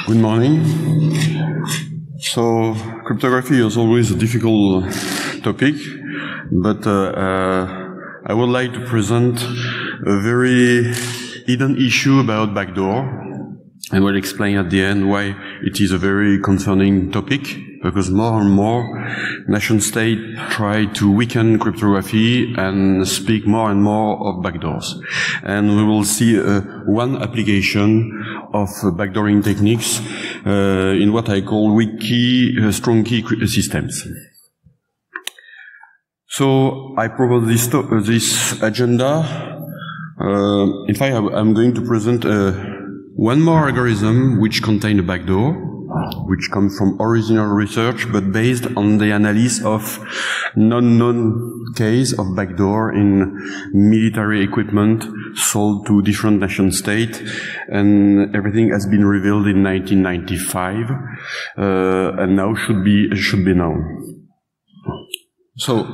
Good morning. So, cryptography is always a difficult topic, but I would like to present a very hidden issue about backdoor, and will explain at the end why it is a very concerning topic, because more and more nation-states try to weaken cryptography and speak more and more of backdoors. And we will see one application of backdooring techniques in what I call weak key, strong key systems. So I propose this agenda. In fact, I'm going to present one more algorithm which contains a backdoor, which comes from original research, but based on the analysis of non-known case of backdoor in military equipment sold to different nation-states, and everything has been revealed in 1995, and now should be known. So,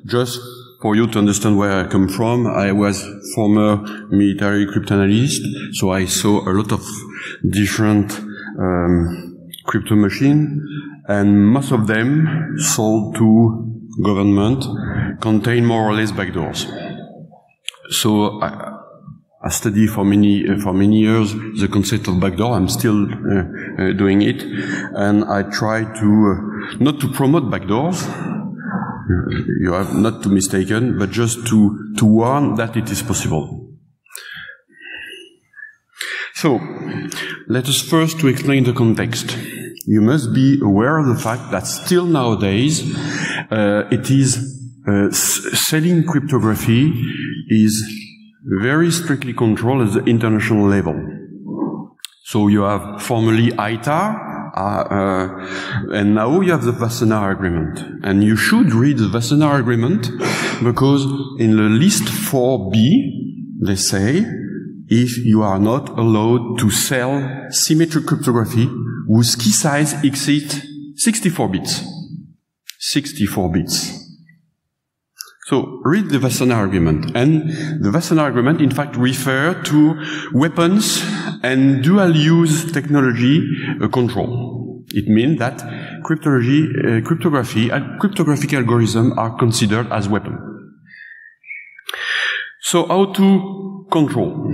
just for you to understand where I come from, I was former military cryptanalyst, so I saw a lot of different crypto machines, and most of them sold to government contain more or less backdoors. So I studied for many years the concept of backdoor. I'm still doing it, and I try to not to promote backdoors. You have not to mistaken, but just to warn that it is possible. So, let us first to explain the context. You must be aware of the fact that still nowadays, it is selling cryptography is very strictly controlled at the international level. So you have formerly ITAR, and now you have the Wassenaar Agreement. And you should read the Wassenaar Agreement, because in the list 4b, they say, if you are not allowed to sell symmetric cryptography whose key size exceeds 64 bits. 64 bits. So, read the Wassenaar Agreement. And the Wassenaar Agreement, in fact, refers to weapons and dual-use technology control. It means that cryptography and cryptographic algorithms are considered as weapons. So, how to control?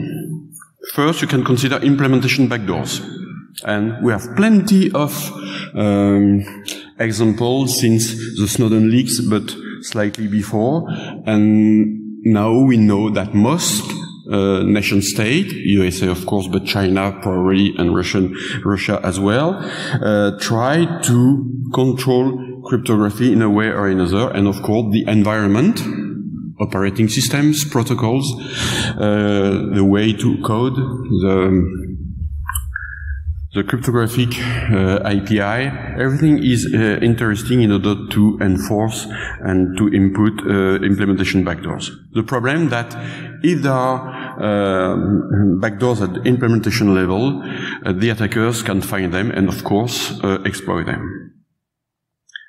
First, you can consider implementation backdoors. And we have plenty of examples since the Snowden leaks, but slightly before. And now we know that most nation-states, USA of course, but China probably, and Russia as well, try to control cryptography in a way or another, and of course the environment, operating systems, protocols, the way to code, the cryptographic API, everything is interesting in order to enforce and to input implementation backdoors. The problem that if there are backdoors at the implementation level, the attackers can find them and of course exploit them.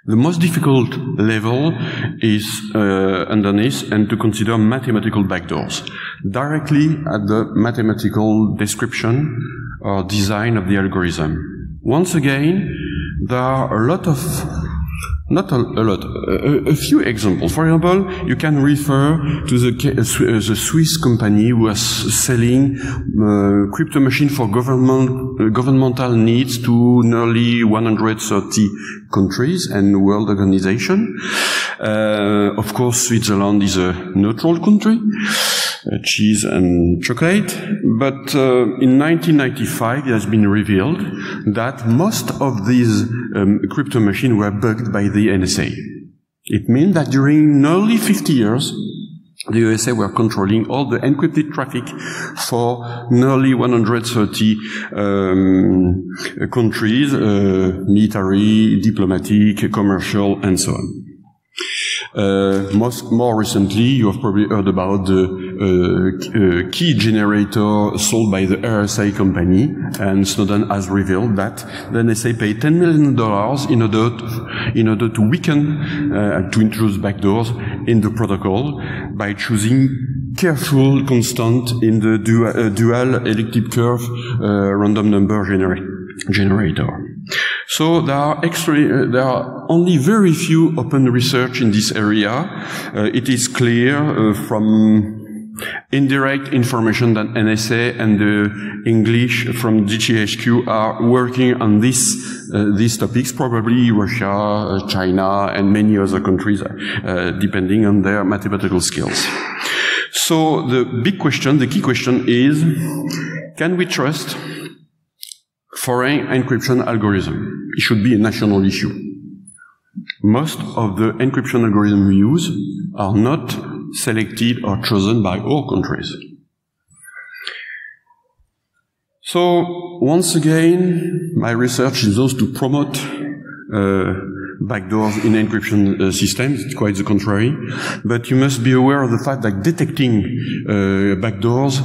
The most difficult level is underneath, and to consider mathematical backdoors, directly at the mathematical description or design of the algorithm. Once again, there are a lot of, a few examples. For example, you can refer to the Swiss company who was selling crypto machine for governmental needs to nearly 130 countries and world organization. Of course, Switzerland is a neutral country, cheese and chocolate, but in 1995 it has been revealed that most of these crypto machines were bugged by the NSA. It means that during nearly 50 years, the USA were controlling all the encrypted traffic for nearly 130 countries, military, diplomatic, commercial, and so on. More recently, you have probably heard about the key generator sold by the RSA company, and Snowden has revealed that the NSA paid $10 million in order to weaken, to introduce backdoors in the protocol by choosing careful constant in the dual elliptic curve random number generator. So there are only very few open research in this area. It is clear from indirect information that NSA and the English from GCHQ are working on these topics, probably Russia, China, and many other countries, depending on their mathematical skills. So the big question, the key question is, can we trust foreign encryption algorithm? It should be a national issue. Most of the encryption algorithms we use are not selected or chosen by all countries. So, once again, my research is those to promote backdoors in encryption systems. It's quite the contrary. But you must be aware of the fact that detecting backdoors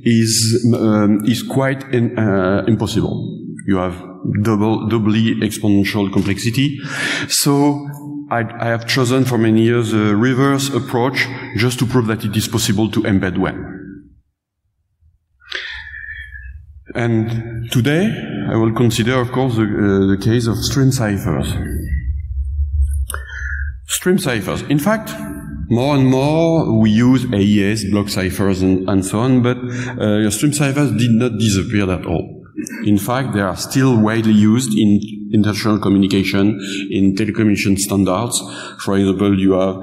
is quite impossible. You have doubly exponential complexity. So, I have chosen for many years a reverse approach just to prove that it is possible to embed one. And today, I will consider, of course, the case of stream ciphers. Stream ciphers. In fact, more and more we use AES, block ciphers, and so on, but stream ciphers did not disappear at all. In fact, they are still widely used in international communication, in telecommunication standards. For example, you have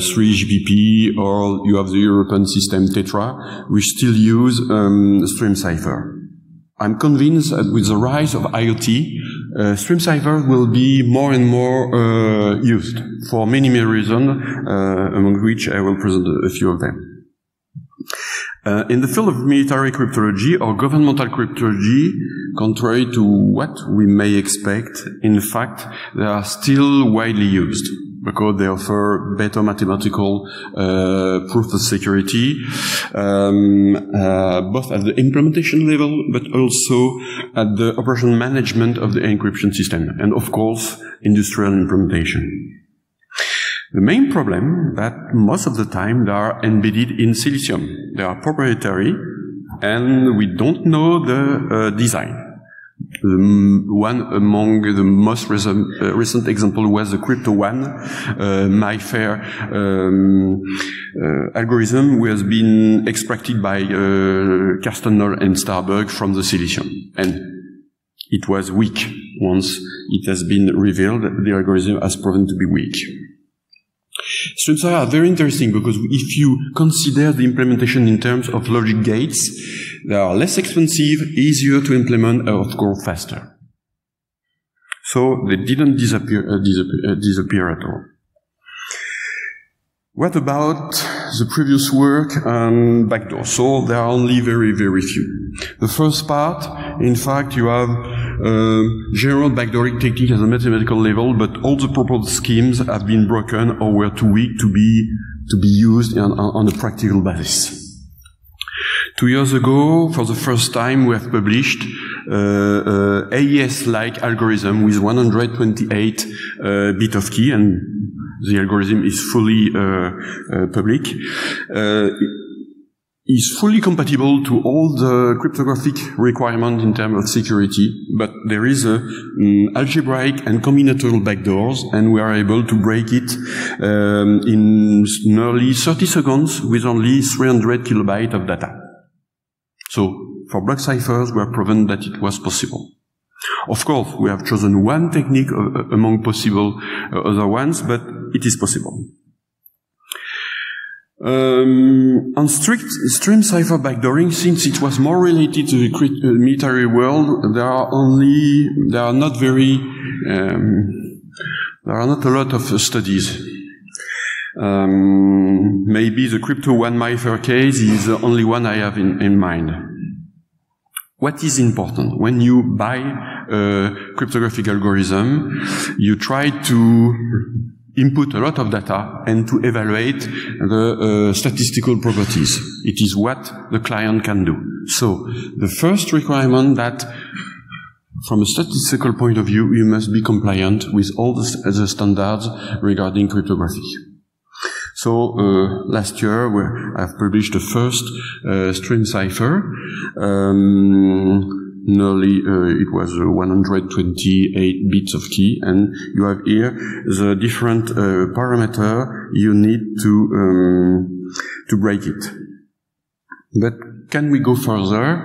3GPP, or you have the European system Tetra, which still use stream cipher. I'm convinced that with the rise of IoT, stream cipher will be more and more used for many, many reasons, among which I will present a few of them. In the field of military cryptology or governmental cryptology, contrary to what we may expect, in fact, they are still widely used because they offer better mathematical proof of security, both at the implementation level, but also at the operational management of the encryption system, and of course, industrial implementation. The main problem that most of the time they are embedded in silicium. They are proprietary and we don't know the design. One among the most recent example was the Crypto1 MyFair algorithm, which has been extracted by Carsten Knoll and Starbuck from the silicium. And it was weak. Once it has been revealed, the algorithm has proven to be weak. Stream ciphers are very interesting because if you consider the implementation in terms of logic gates, they are less expensive, easier to implement, and of course faster. So they didn't disappear at all. What about the previous work on backdoor? So there are only very, very few. The first part, in fact, you have general backdooring technique at a mathematical level, but all the proposed schemes have been broken or were too weak to be used on a practical basis. 2 years ago, for the first time, we have published AES-like algorithm with 128 bit of key, and the algorithm is fully public. Is fully compatible to all the cryptographic requirements in terms of security, but there is a algebraic and combinatorial backdoors, and we are able to break it in nearly 30 seconds with only 300 kilobytes of data. So, for block ciphers, we have proven that it was possible. Of course, we have chosen one technique among possible other ones, but it is possible. On stream cipher backdooring, since it was more related to the military world, there are not a lot of studies. Maybe the Crypto1 MyFair case is the only one I have in mind. What is important? When you buy a cryptographic algorithm, you try to input a lot of data and to evaluate the statistical properties. It is what the client can do. So, the first requirement that from a statistical point of view, you must be compliant with all the standards regarding cryptography. So, last year, I've published the first stream cipher. nearly, it was 128 bits of key, and you have here the different parameter you need to break it. But can we go further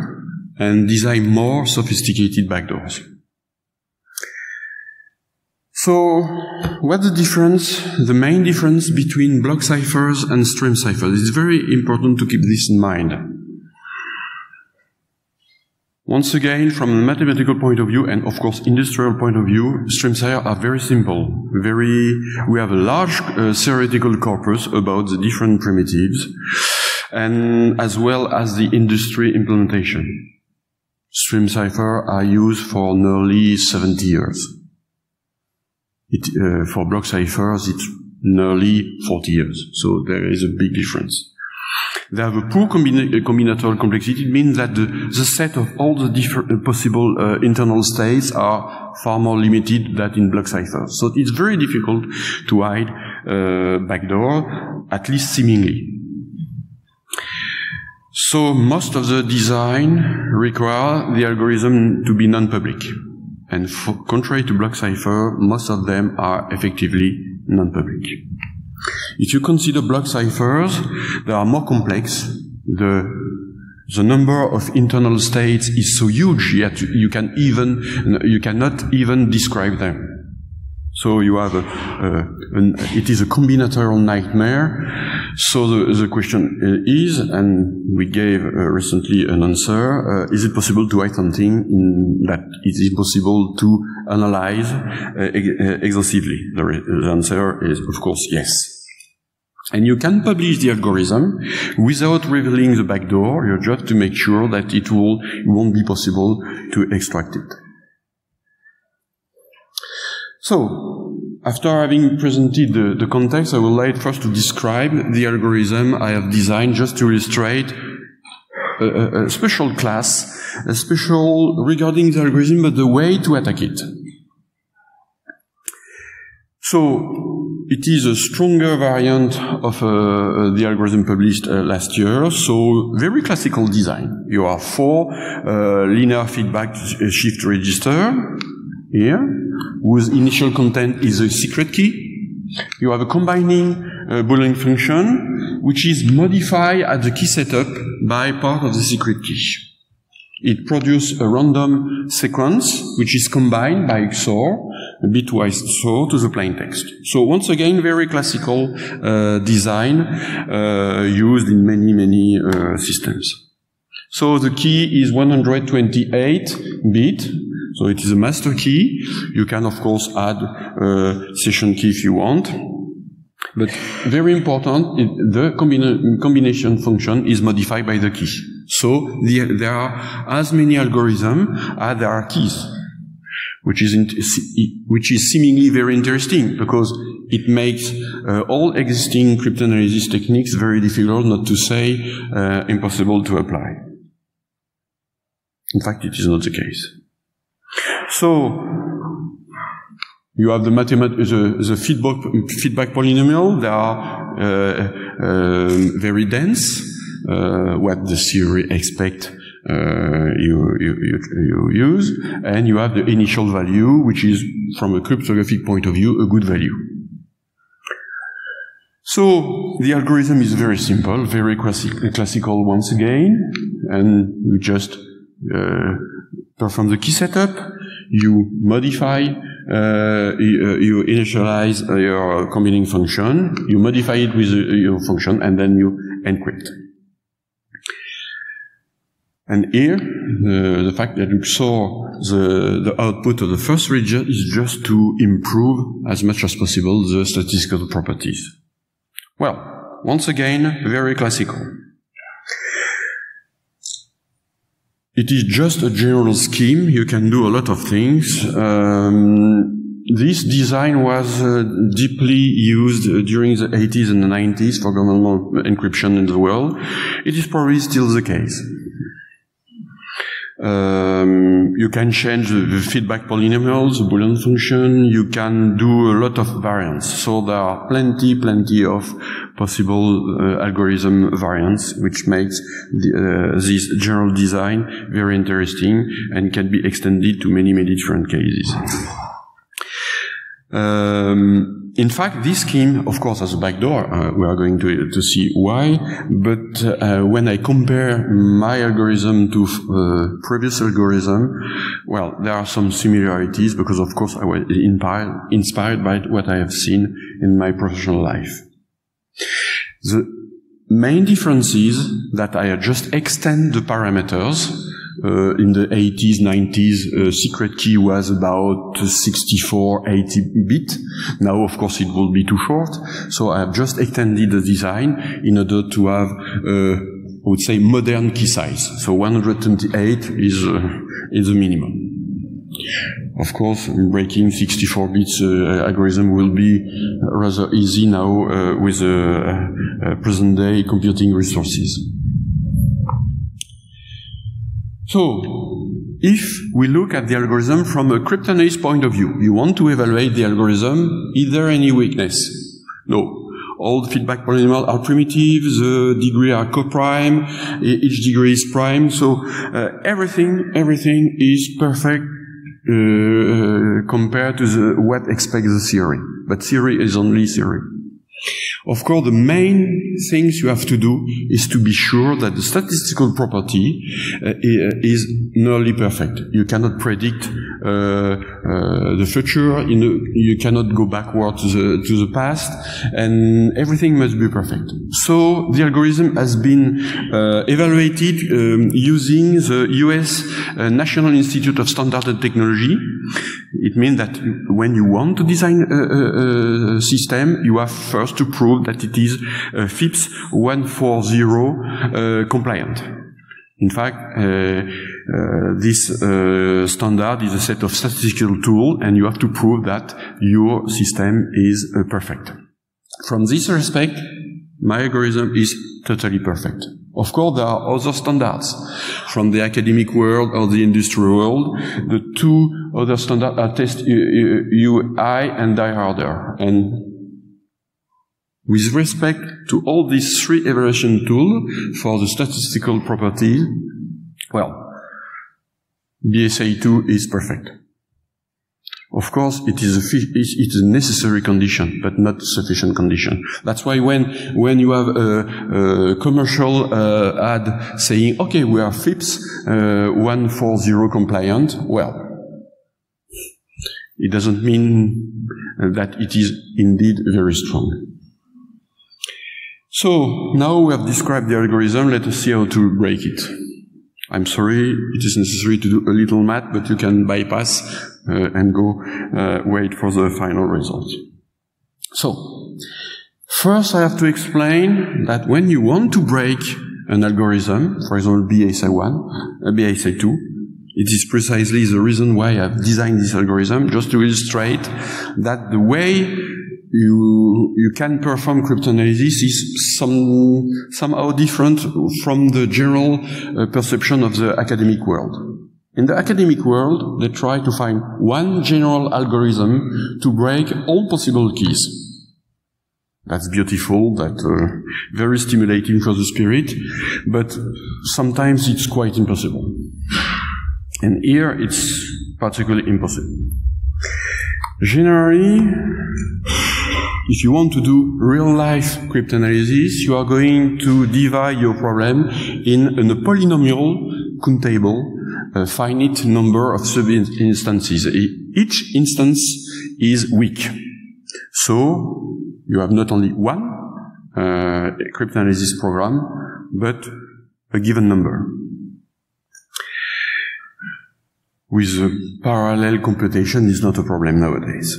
and design more sophisticated backdoors? So, what's the difference, the main difference between block ciphers and stream ciphers? It's very important to keep this in mind. Once again, from a mathematical point of view, and of course industrial point of view, stream ciphers are very simple. We have a large theoretical corpus about the different primitives, and as well as the industry implementation. Stream ciphers are used for nearly 70 years. For block ciphers, it's nearly 40 years, so there is a big difference. They have a poor combinatorial complexity. It means that the set of all the different possible internal states are far more limited than in block ciphers. So it's very difficult to hide backdoor, at least seemingly. So most of the design require the algorithm to be non-public. And contrary to block cipher, most of them are effectively non-public. If you consider block ciphers, they are more complex. The number of internal states is so huge that you cannot even describe them. So you have it is a combinatorial nightmare. So the question is, and we gave recently an answer, is it possible to write something that is impossible to analyze exhaustively? The answer is, of course, yes. And you can publish the algorithm without revealing the backdoor, you just to make sure that it won't be possible to extract it. So, after having presented the context, I would like first to describe the algorithm I have designed just to illustrate a special class, regarding the algorithm, but the way to attack it. So, it is a stronger variant of the algorithm published last year, so very classical design. You have 4 linear feedback shift register here, whose initial content is a secret key. You have a combining Boolean function, which is modified at the key setup by part of the secret key. It produces a random sequence, which is combined by XOR, a bitwise XOR, to the plain text. So once again, very classical design used in many systems. So the key is 128-bit. So it is a master key. You can, of course, add a session key if you want. But very important, the combination function is modified by the key. So there are as many algorithms as there are keys, which is seemingly very interesting because it makes all existing cryptanalysis techniques very difficult, not to say impossible to apply. In fact, it is not the case. So, you have the feedback polynomial. They are very dense. What the theory expect you use, and you have the initial value, which is, from a cryptographic point of view, a good value. So the algorithm is very simple, very classical once again, and you just perform the key setup. You modify, you initialize your combining function, you modify it with your function, and then you encrypt. And here, the fact that you saw the output of the first region is just to improve as much as possible the statistical properties. Well, once again, very classical. It is just a general scheme. You can do a lot of things. This design was deeply used during the 80s and the 90s for governmental encryption in the world. It is probably still the case. You can change the feedback polynomials, the Boolean function. You can do a lot of variants. So there are plenty of possible algorithm variants, which makes this general design very interesting and can be extended to many different cases. In fact, this scheme, of course, has a backdoor. We are going to see why. But when I compare my algorithm to previous algorithm, well, there are some similarities because, of course, I was inspired by what I have seen in my professional life. The main difference is that I just extend the parameters. In the 80s, 90s, secret key was about 64, 80 bit. Now, of course, it will be too short. So I have just extended the design in order to have, I would say, modern key size. So 128 is the minimum. Of course, breaking 64 bits algorithm will be rather easy now with present day computing resources. So, if we look at the algorithm from a cryptanalyst point of view, you want to evaluate the algorithm, is there any weakness? No. All the feedback polynomials are primitive, the degree are coprime, each degree is prime, so everything is perfect compared to what expects the theory. But theory is only theory. Of course, the main things you have to do is to be sure that the statistical property is nearly perfect. You cannot predict the future, you cannot go backward to the past, and everything must be perfect. So the algorithm has been evaluated using the US National Institute of Standards and Technology. It means that when you want to design a system, you have first to prove that it is FIPS 140 compliant. In fact, this standard is a set of statistical tools, and you have to prove that your system is perfect. From this respect, my algorithm is totally perfect. Of course, there are other standards from the academic world or the industrial world. The two other standards are test UI and Die Harder. And with respect to all these three evaluation tools for the statistical properties, well, BSL2 is perfect. Of course, it is a necessary condition, but not a sufficient condition. That's why when you have a commercial ad saying, okay, we are FIPS 140 compliant, well, it doesn't mean that it is indeed very strong. So, now we have described the algorithm, let us see how to break it. I'm sorry, it is necessary to do a little math, but you can bypass and go wait for the final result. So, first I have to explain that when you want to break an algorithm, for example BSL2, it is precisely the reason why I've designed this algorithm, just to illustrate that the way you can perform cryptanalysis is somehow different from the general perception of the academic world. In the academic world, they try to find one general algorithm to break all possible keys. That's beautiful, that's very stimulating for the spirit, but sometimes it's quite impossible. And here it's particularly impossible. Generally, if you want to do real-life cryptanalysis, you are going to divide your problem in a polynomial countable, a finite number of sub-instances. Each instance is weak. So, you have not only one cryptanalysis program, but a given number. With parallel computation is not a problem nowadays.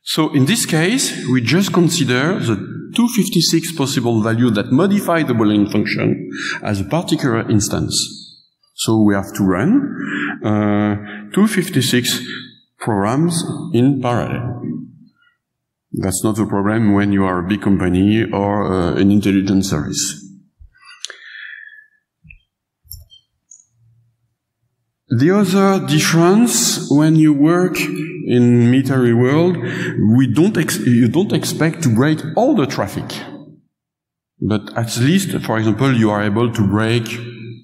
So in this case, we just consider the 256 possible values that modify the Boolean function as a particular instance. So we have to run 256 programs in parallel. That's not a problem when you are a big company or an intelligence service. The other difference, when you work in military world, you don't expect to break all the traffic. But at least, for example, you are able to break,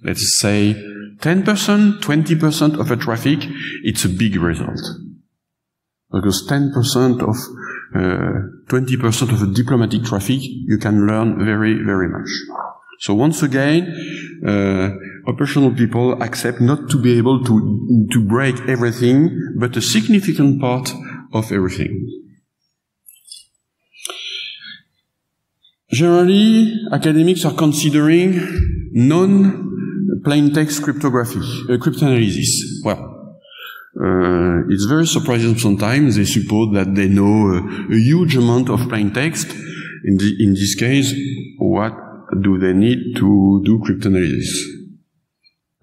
let's say, 10%, 20% of a traffic. It's a big result. Because 10% of 20% of a diplomatic traffic, you can learn very, very much. So once again, operational people accept not to be able to break everything, but a significant part of everything. Generally, academics are considering non-plain text cryptanalysis. Well, it's very surprising sometimes. They suppose that they know a huge amount of plain text. In this case, what do they need to do cryptanalysis?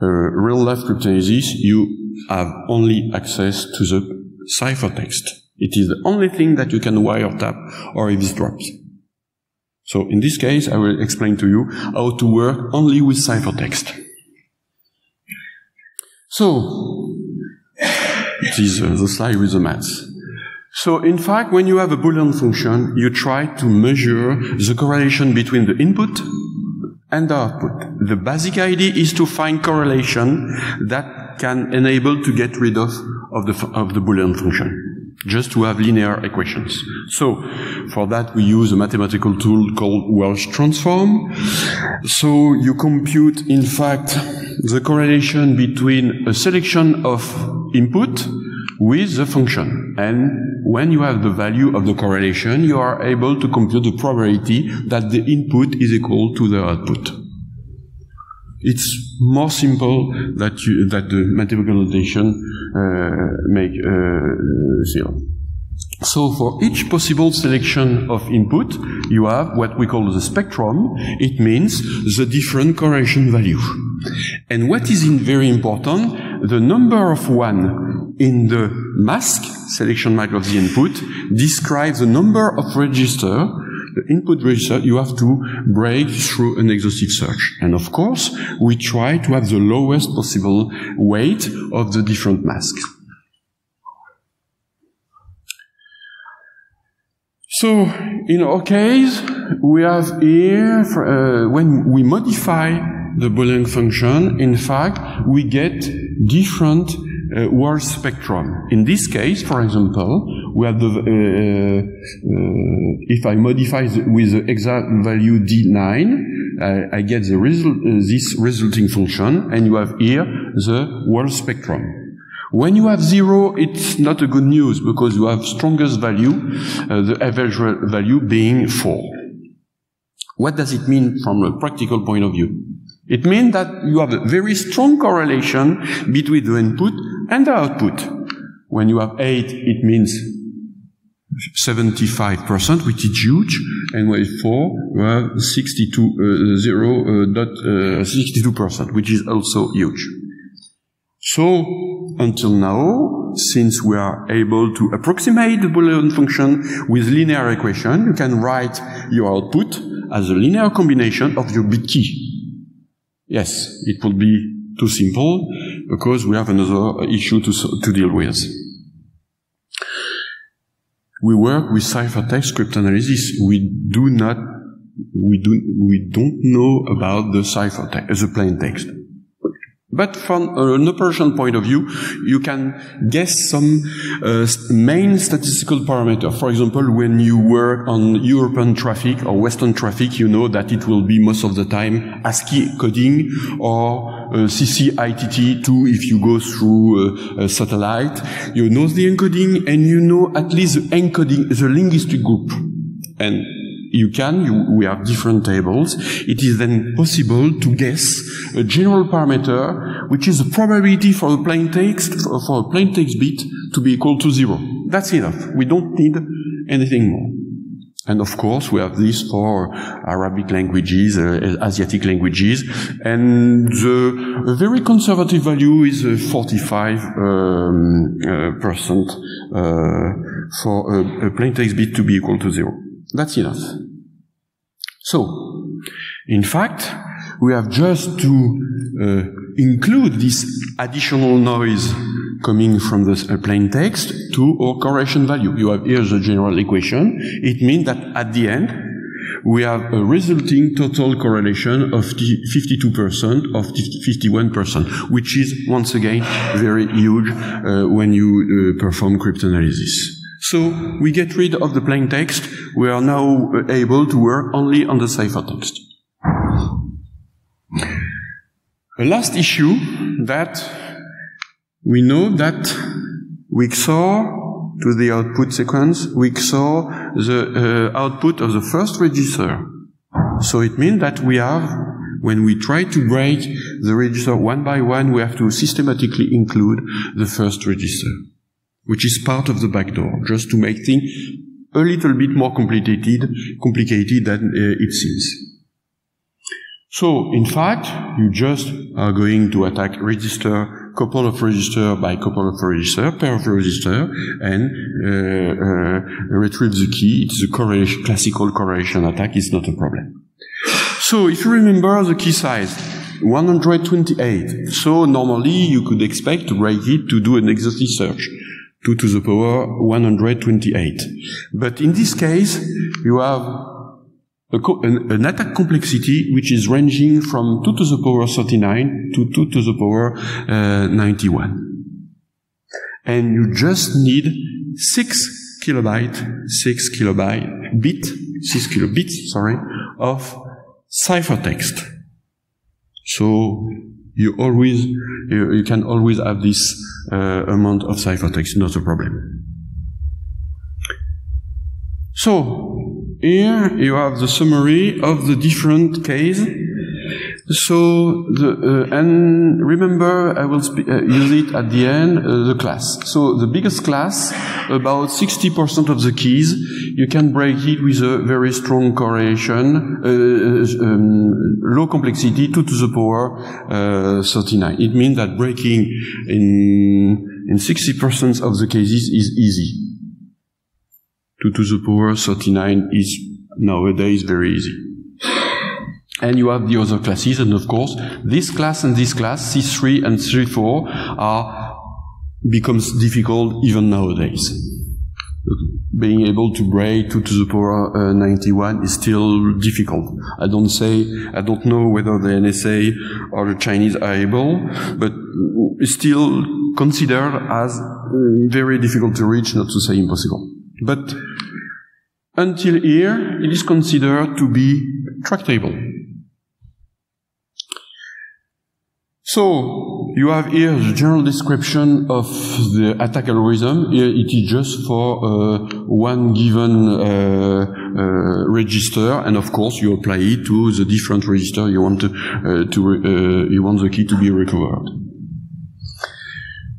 Real-life cryptanalysis, you have only access to the ciphertext. It is the only thing that you can wiretap or eavesdrop. So in this case, I will explain to you how to work only with ciphertext. So, it is the slide with the maths. So, in fact, when you have a Boolean function, you try to measure the correlation between the input and the output. The basic idea is to find correlation that can enable to get rid of the Boolean function, just to have linear equations. So, for that we use a mathematical tool called Walsh transform. So, you compute, in fact, the correlation between a selection of input with the function. And when you have the value of the correlation, you are able to compute the probability that the input is equal to the output. It's more simple that the mathematical notation make zero. So for each possible selection of input, you have what we call the spectrum. It means the different correlation value. And what is very important, the number of 1 in the mask, selection mask of the input, describes the number of register, the input register, you have to break through an exhaustive search. And of course, we try to have the lowest possible weight of the different masks. So, in our case, we have here, when we modify the Boolean function, in fact, we get different Walsh spectrum. In this case, for example, we have if I modify with the exact value D9, I get this resulting function, and you have here the Walsh spectrum. When you have 0, it's not a good news, because you have strongest value, the average value being 4. What does it mean from a practical point of view? It means that you have a very strong correlation between the input and the output. When you have 8, it means 75%, which is huge, and with 4, you have 62%, which is also huge. So, until now, since we are able to approximate the Boolean function with linear equation, you can write your output as a linear combination of your bit key. Yes, it would be too simple, because we have another issue to deal with. We work with ciphertext cryptanalysis. We don't know about the ciphertext, the plain text. But from an operation point of view, you can guess some main statistical parameter. For example, when you work on European traffic or Western traffic, you know that it will be most of the time ASCII coding or CCITT2 if you go through a satellite. You know the encoding, and you know at least the encoding, the linguistic group. And we have different tables. It is then possible to guess a general parameter, which is the probability for a plain text bit to be equal to 0. That's enough. We don't need anything more. And of course, we have this for Arabic languages, Asiatic languages, and the very conservative value is 45% for a plain text bit to be equal to 0. That's enough. So, in fact, we have just to include this additional noise coming from the plain text to our correlation value. You have here the general equation. It means that at the end, we have a resulting total correlation of 52% of 51%, which is, once again, very huge when you perform cryptanalysis. So we get rid of the plain text. We are now able to work only on the ciphertext. The last issue that we know that we XOR to the output sequence, we XOR the output of the first register. So it means that we have, when we try to break the register one by one, we have to systematically include the first register, which is part of the backdoor, just to make things a little bit more complicated than it seems. So, in fact, you just are going to attack register, couple of register by couple of register, pair of register, and retrieve the key. It's a classical correlation attack. It's not a problem. So, if you remember the key size, 128. So, normally you could expect to break it to do an exhaustive search. 2 to the power 128. But in this case, you have an attack complexity which is ranging from 2 to the power 39 to 2 to the power 91. And you just need 6 kilobits of ciphertext. So you can always have this amount of ciphertext, not a problem. So here you have the summary of the different cases. So and remember, I will use it at the end, the class. So the biggest class, about 60% of the keys, you can break it with a very strong correlation, low complexity, 2 to the power 39. It means that breaking in 60% of the cases is easy. 2 to the power 39 is nowadays very easy. And you have the other classes, and of course, this class and this class, C3 and C4, becomes difficult even nowadays. Being able to break 2 to the power 91 is still difficult. I don't know whether the NSA or the Chinese are able, but it's still considered as very difficult to reach, not to say impossible. But until here, it is considered to be tractable. So, you have here the general description of the attack algorithm. Here it is just for one given register, and of course you apply it to the different register you want you want the key to be recovered.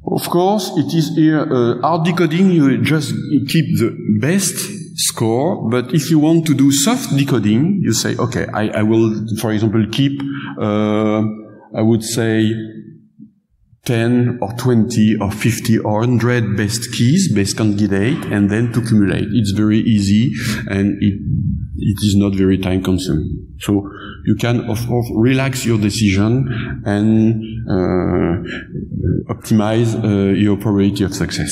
Of course, it is here hard decoding. You just keep the best score, but if you want to do soft decoding, you say, okay, I will, for example, keep I would say 10 or 20 or 50 or 100 best keys, best candidate, and then to cumulate. It's very easy, and it is not very time consuming. So you can, of course, relax your decision and optimize your probability of success.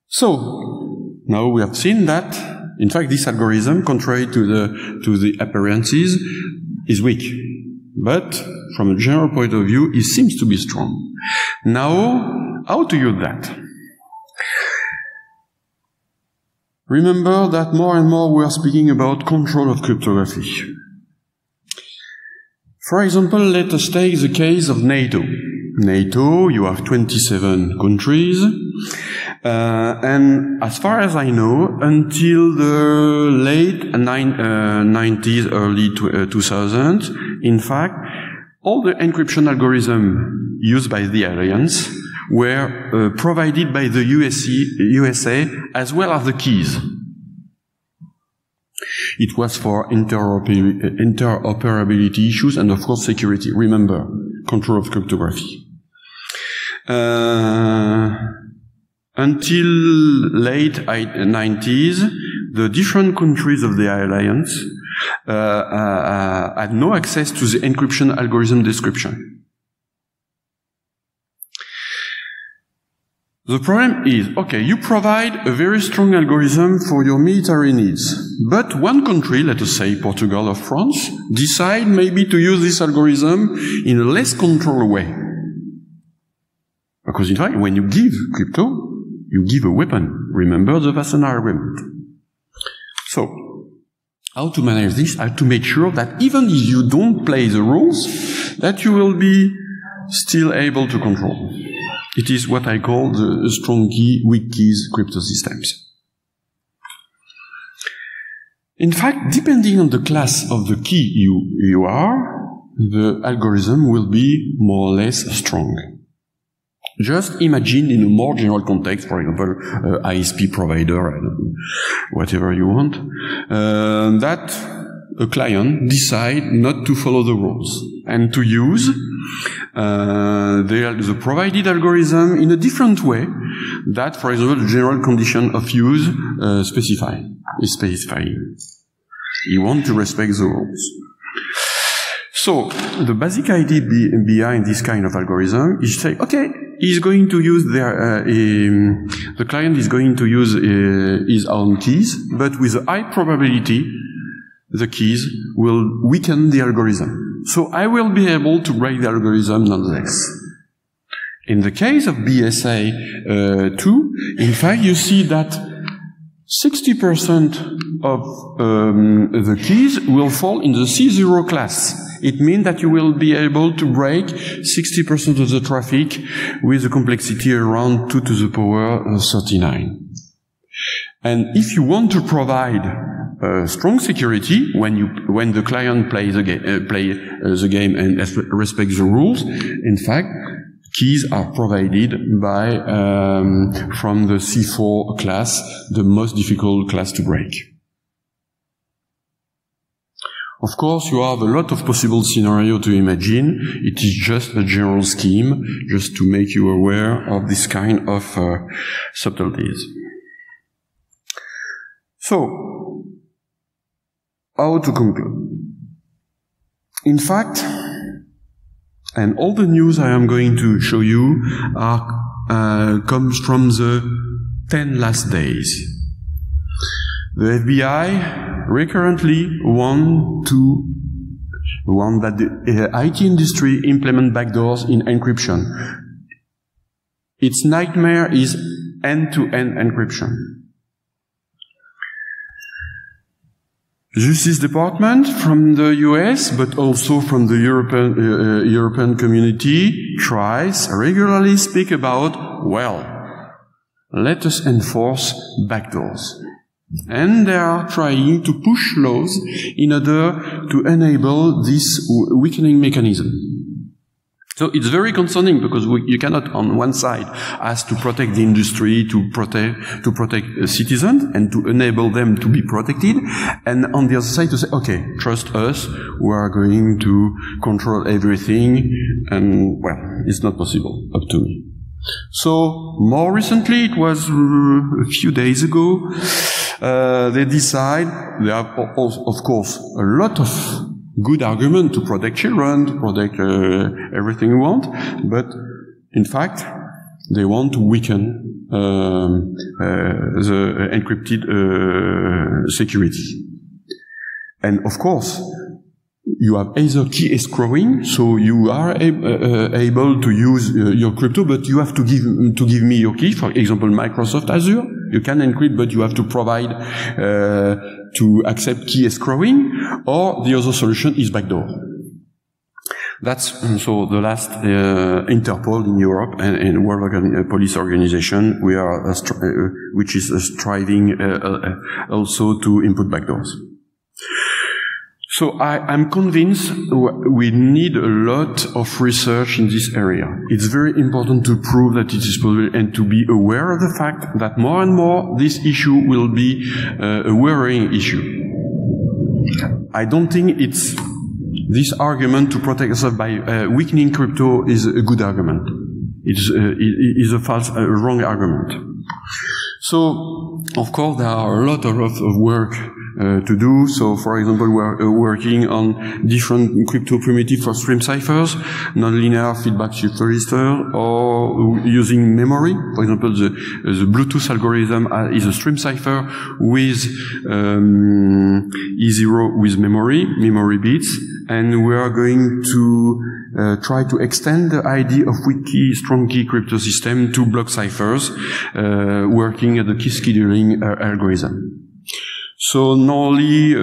So now we have seen that, in fact, this algorithm, contrary to the appearances, is weak. But from a general point of view, it seems to be strong. Now, how to use that? Remember that more and more we are speaking about control of cryptography. For example, let us take the case of NATO. NATO, you have 27 countries. And as far as I know, until the late 90s, early 2000s, in fact, all the encryption algorithms used by the Alliance were provided by the USA as well as the keys. It was for interoperability issues and, of course, security. Remember, control of cryptography. Until late 90s, the different countries of the Alliance had no access to the encryption algorithm description. The problem is, okay, you provide a very strong algorithm for your military needs, but one country, let us say Portugal or France, decide maybe to use this algorithm in a less controlled way. Because in fact, when you give crypto, you give a weapon. Remember the Wassenaar Agreement. So, how to manage this? How to make sure that even if you don't play the rules, that you will be still able to control. It is what I call the strong key, weak keys crypto systems. In fact, depending on the class of the key you are, the algorithm will be more or less strong. Just imagine in a more general context, for example, ISP provider, I don't know, whatever you want, that a client decide not to follow the rules and to use the provided algorithm in a different way that, for example, the general condition of use is specifying. You want to respect the rules. So, the basic idea behind this kind of algorithm is to say, okay, he's going to use the client is going to use his own keys, but with a high probability, the keys will weaken the algorithm. So I will be able to break the algorithm nonetheless. In the case of BSL2, in fact, you see that 60% of the keys will fall in the C0 class. It means that you will be able to break 60% of the traffic with a complexity around 2 to the power 39. And if you want to provide strong security when the client plays the game and respects the rules, in fact, keys are provided by from the C4 class, the most difficult class to break. Of course, you have a lot of possible scenarios to imagine. It is just a general scheme, just to make you aware of this kind of subtleties. So, how to conclude? In fact, and all the news I am going to show you comes from the 10 last days. The FBI recurrently want that the IT industry implement backdoors in encryption. Its nightmare is end-to-end encryption. Justice Department from the US, but also from the European community, tries regularly speak about, well, let us enforce backdoors. And they are trying to push laws in order to enable this weakening mechanism. So it's very concerning because you cannot, on one side, ask to protect the industry, to protect citizens, and to enable them to be protected, and on the other side to say, okay, trust us, we are going to control everything, and, well, it's not possible, up to me. So, more recently, it was a few days ago, they decide, they have, of course, a lot of good argument to protect children, to protect everything you want, but in fact, they want to weaken the encrypted security. And of course, you have either key escrowing, so you are able to use your crypto, but you have to give me your key. For example, Microsoft Azure, you can encrypt, but you have to provide to accept key escrowing, or the other solution is backdoor. That's so the last Interpol in Europe and World Police Organization, which is striving also to input backdoors. So I'm convinced we need a lot of research in this area. It's very important to prove that it is possible and to be aware of the fact that more and more this issue will be a worrying issue. I don't think it's this argument to protect yourself by weakening crypto is a good argument. It is a wrong argument. So, of course, there are a lot of work to do. So, for example, we're working on different crypto primitives for stream ciphers, nonlinear feedback shift register, or using memory. For example, the Bluetooth algorithm is a stream cipher with E0 with memory bits, and we are going to try to extend the idea of weak key, strong key crypto system to block ciphers, working at the key scheduling algorithm. So normally,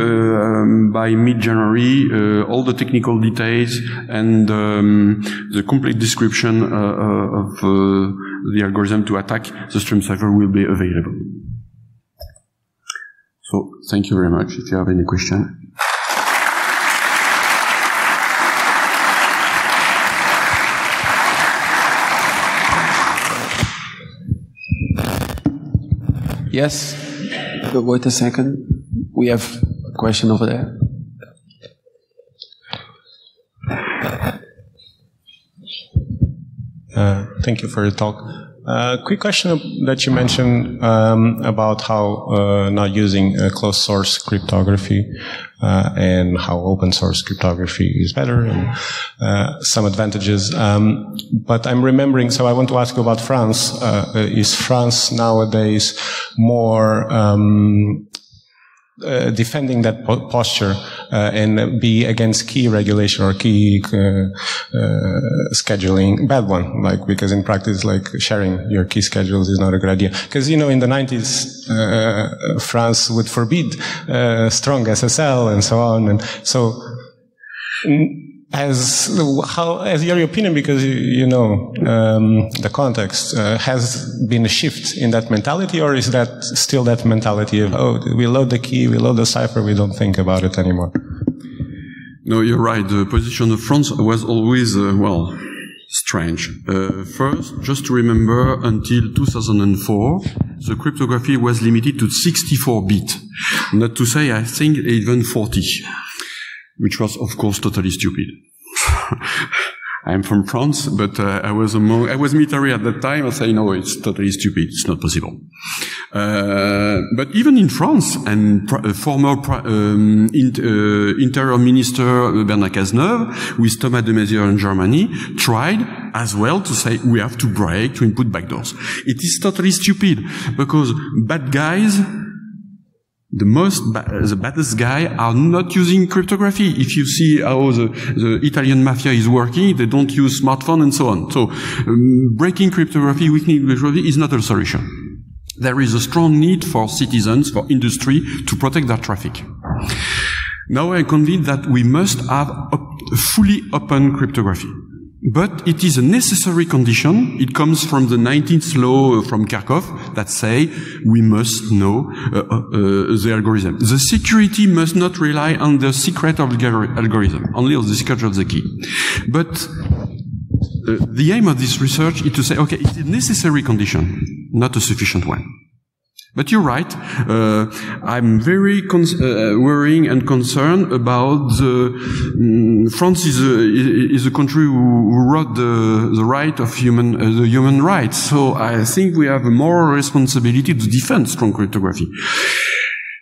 by mid-January, all the technical details and the complete description of the algorithm to attack the stream cipher will be available. So thank you very much. If you have any question. Yes. Wait a second. We have a question over there. Thank you for your talk. Quick question that you mentioned about how not using closed source cryptography and how open source cryptography is better and some advantages. But I'm remembering, so I want to ask you about France. Is France nowadays more defending that posture and be against key regulation or key scheduling? Bad one, like, because in practice, like, sharing your key schedules is not a good idea. Because, you know, in the 90s, France would forbid strong SSL and so on. And so, as your opinion, because you know the context, has been a shift in that mentality, or is that still that mentality of, oh, we load the key, we load the cipher, we don't think about it anymore? No, you're right. The position of France was always, well, strange. First, just to remember, until 2004, the cryptography was limited to 64-bit. Not to say, I think, even 40. Which was, of course, totally stupid. I'm from France, but I was military at that time. I say, no, it's totally stupid. It's not possible. But even in France, and former Interior Minister Bernard Cazeneuve, with Thomas de Maizière in Germany, tried as well to say we have to break, to input backdoors. It is totally stupid, because bad guys, the baddest guy are not using cryptography. If you see how the Italian mafia is working, they don't use smartphone and so on. So, breaking cryptography, weakening cryptography is not a solution. There is a strong need for citizens, for industry, to protect their traffic. Now I'm convinced that we must have fully open cryptography. But it is a necessary condition. It comes from the 19th law from Kharkov that say we must know the algorithm. The security must not rely on the secret of the algorithm, only on the secret of the key. But the aim of this research is to say, okay, it's a necessary condition, not a sufficient one. But you're right. I'm very worrying and concerned about France is a country who wrote the right of the human rights. So I think we have a moral responsibility to defend strong cryptography.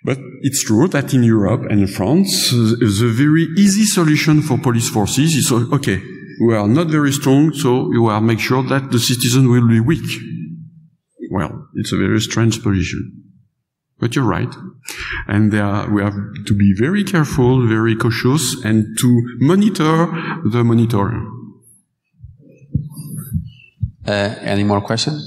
But it's true that in Europe and in France, the very easy solution for police forces is, okay, we are not very strong, so we will make sure that the citizens will be weak. Well, it's a very strange position. But you're right. And we have to be very careful, very cautious, and to monitor the monitor. Any more questions?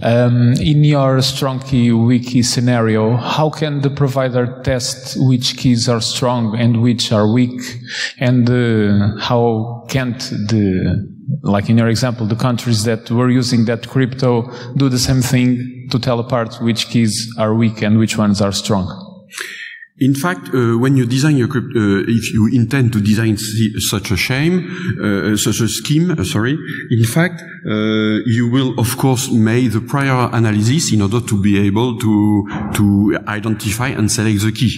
In your strong key, weak key scenario, how can the provider test which keys are strong and which are weak? And how can't like in your example, the countries that were using that crypto do the same thing to tell apart which keys are weak and which ones are strong? In fact, when you design your crypto, if you intend to design such a scheme, in fact, you will of course make the prior analysis in order to be able to identify and select the key.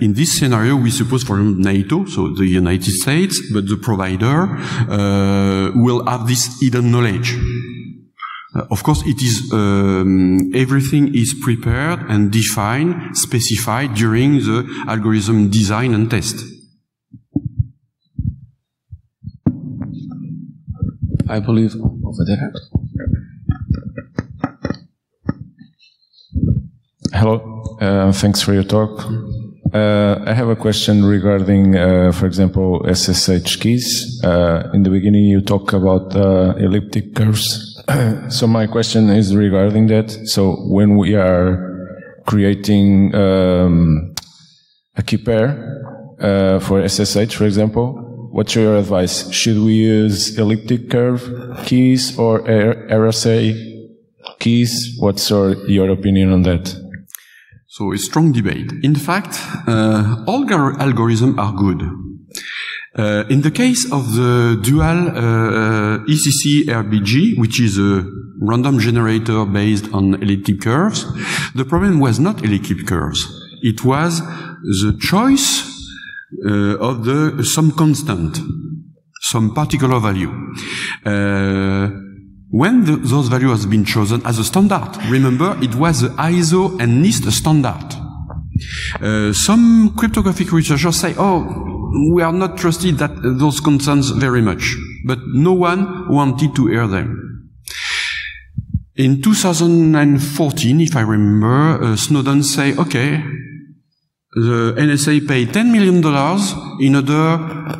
in this scenario, we suppose, for example, NATO, so the United States, but the provider will have this hidden knowledge. Of course, it is everything is prepared and defined, specified during the algorithm design and test. I believe over there. Hello, thanks for your talk. I have a question regarding, for example, SSH keys. In the beginning, you talk about elliptic curves. So my question is regarding that. So when we are creating a key pair for SSH, for example, what's your advice? Should we use elliptic curve keys or RSA keys? What's your opinion on that? So a strong debate. In fact, all algorithms are good. In the case of the dual ECC RBG, which is a random generator based on elliptic curves, the problem was not elliptic curves. It was the choice of some constant, some particular value. When those values have been chosen as a standard, remember, it was the ISO and NIST standard. Some cryptographic researchers say, oh, we are not trusted that those constants very much, but no one wanted to hear them. In 2014, if I remember, Snowden say, okay, the NSA paid $10 million in order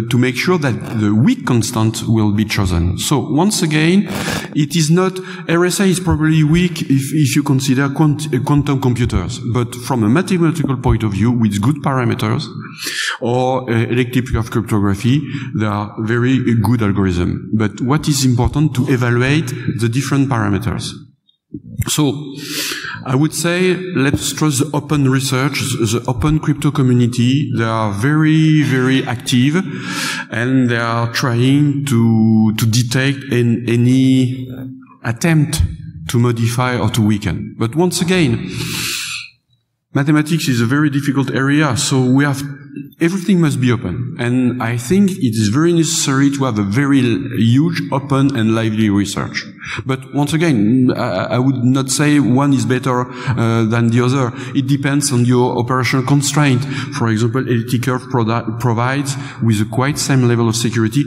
to make sure that the weak constant will be chosen. So once again, it is not, RSA is probably weak if you consider quantum computers, but from a mathematical point of view, with good parameters, or elliptic curve cryptography, they are very good algorithms. But what is important to evaluate the different parameters? So, I would say, let's trust the open research, the open crypto community. They are very, very active, and they are trying to detect any attempt to modify or to weaken. But once again, mathematics is a very difficult area, so everything must be open. And I think it is very necessary to have a very huge, open and lively research. But once again, I would not say one is better than the other. It depends on your operational constraint. For example, elliptic curve provides, with a quite same level of security,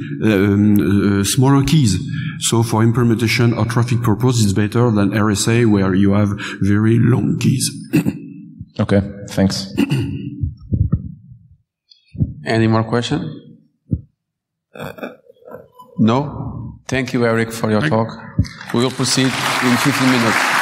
smaller keys. So for implementation or traffic purpose, it's better than RSA, where you have very long keys. Okay, thanks. Any more questions? No? Thank you, Eric, for your talk. We will proceed in 15 minutes.